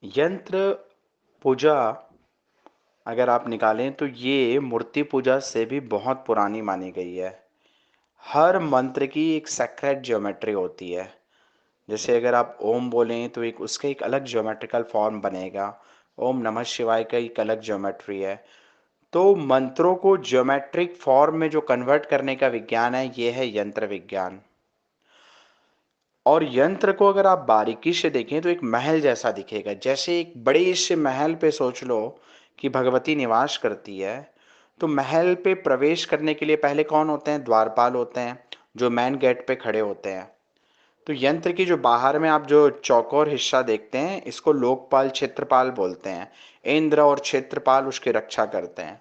यंत्र पूजा अगर आप निकालें तो ये मूर्ति पूजा से भी बहुत पुरानी मानी गई है। हर मंत्र की एक सेक्रेट ज्योमेट्री होती है। जैसे अगर आप ओम बोलें तो एक उसका एक अलग ज्योमेट्रिकल फॉर्म बनेगा। ओम नमः शिवाय का एक अलग ज्योमेट्री है। तो मंत्रों को ज्योमेट्रिक फॉर्म में जो कन्वर्ट करने का विज्ञान है, ये है यंत्र विज्ञान। और यंत्र को अगर आप बारीकी से देखें तो एक महल जैसा दिखेगा। जैसे एक बड़े से महल पे सोच लो कि भगवती निवास करती है, तो महल पे प्रवेश करने के लिए पहले कौन होते हैं? द्वारपाल होते हैं, जो मेन गेट पे खड़े होते हैं। तो यंत्र की जो बाहर में आप जो चौकोर हिस्सा देखते हैं, इसको लोकपाल क्षेत्रपाल बोलते हैं। इंद्र और क्षेत्रपाल उसकी रक्षा करते हैं।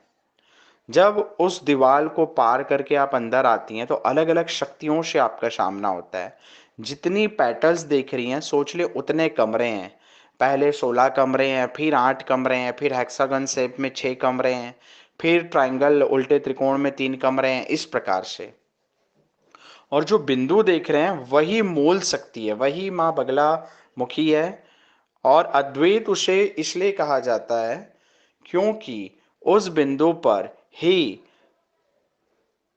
जब उस दीवार को पार करके आप अंदर आती हैं तो अलग अलग शक्तियों से आपका सामना होता है। जितनी पेटल्स देख रही हैं, सोच ले उतने कमरे हैं। पहले 16 कमरे हैं, फिर 8 कमरे हैं, फिर हेक्सागन शेप में 6 कमरे हैं, फिर ट्रायंगल उल्टे त्रिकोण में 3 कमरे हैं, इस प्रकार से। और जो बिंदु देख रहे हैं वही मूल शक्ति है, वही माँ बगला मुखी है। और अद्वैत उसे इसलिए कहा जाता है क्योंकि उस बिंदु पर ही,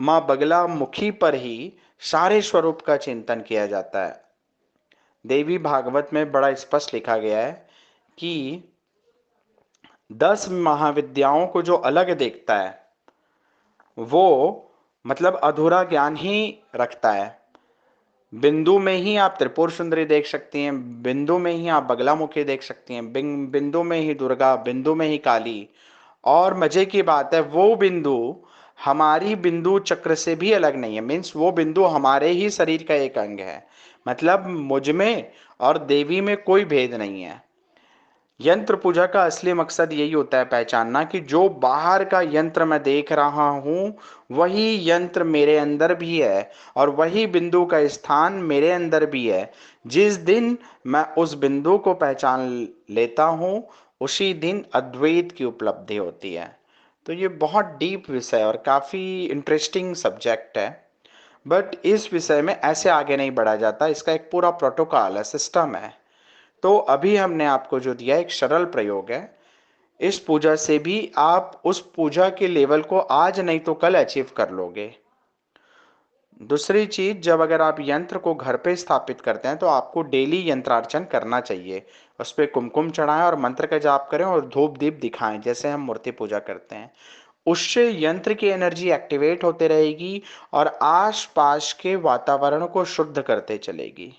माँ बगला मुखी पर ही सारे स्वरूप का चिंतन किया जाता है। देवी भागवत में बड़ा स्पष्ट लिखा गया है कि 10 महाविद्याओं को जो अलग देखता है वो मतलब अधूरा ज्ञान ही रखता है। बिंदु में ही आप त्रिपुर सुंदरी देख सकती हैं, बिंदु में ही आप बगलामुखी देख सकती हैं, बिंदु में ही दुर्गा, बिंदु में ही काली। और मजे की बात है, वो बिंदु हमारी बिंदु चक्र से भी अलग नहीं है। मीन्स वो बिंदु हमारे ही शरीर का एक अंग है। मतलब मुझ में और देवी में कोई भेद नहीं है। यंत्र पूजा का असली मकसद यही होता है, पहचानना कि जो बाहर का यंत्र मैं देख रहा हूं वही यंत्र मेरे अंदर भी है, और वही बिंदु का स्थान मेरे अंदर भी है। जिस दिन मैं उस बिंदु को पहचान लेता हूं, उसी दिन अद्वैत की उपलब्धि होती है। तो ये बहुत डीप विषय और काफ़ी इंटरेस्टिंग सब्जेक्ट है। बट इस विषय में ऐसे आगे नहीं बढ़ा जाता, इसका एक पूरा प्रोटोकॉल है, सिस्टम है। तो अभी हमने आपको जो दिया एक सरल प्रयोग है। इस पूजा से भी आप उस पूजा के लेवल को आज नहीं तो कल अचीव कर लोगे। दूसरी चीज, जब अगर आप यंत्र को घर पे स्थापित करते हैं तो आपको डेली यंत्रार्चन करना चाहिए। उस पर कुमकुम चढ़ाएं और मंत्र का जाप करें और धूप दीप दिखाएं, जैसे हम मूर्ति पूजा करते हैं। उससे यंत्र की एनर्जी एक्टिवेट होते रहेगी और आसपास के वातावरण को शुद्ध करते चलेगी।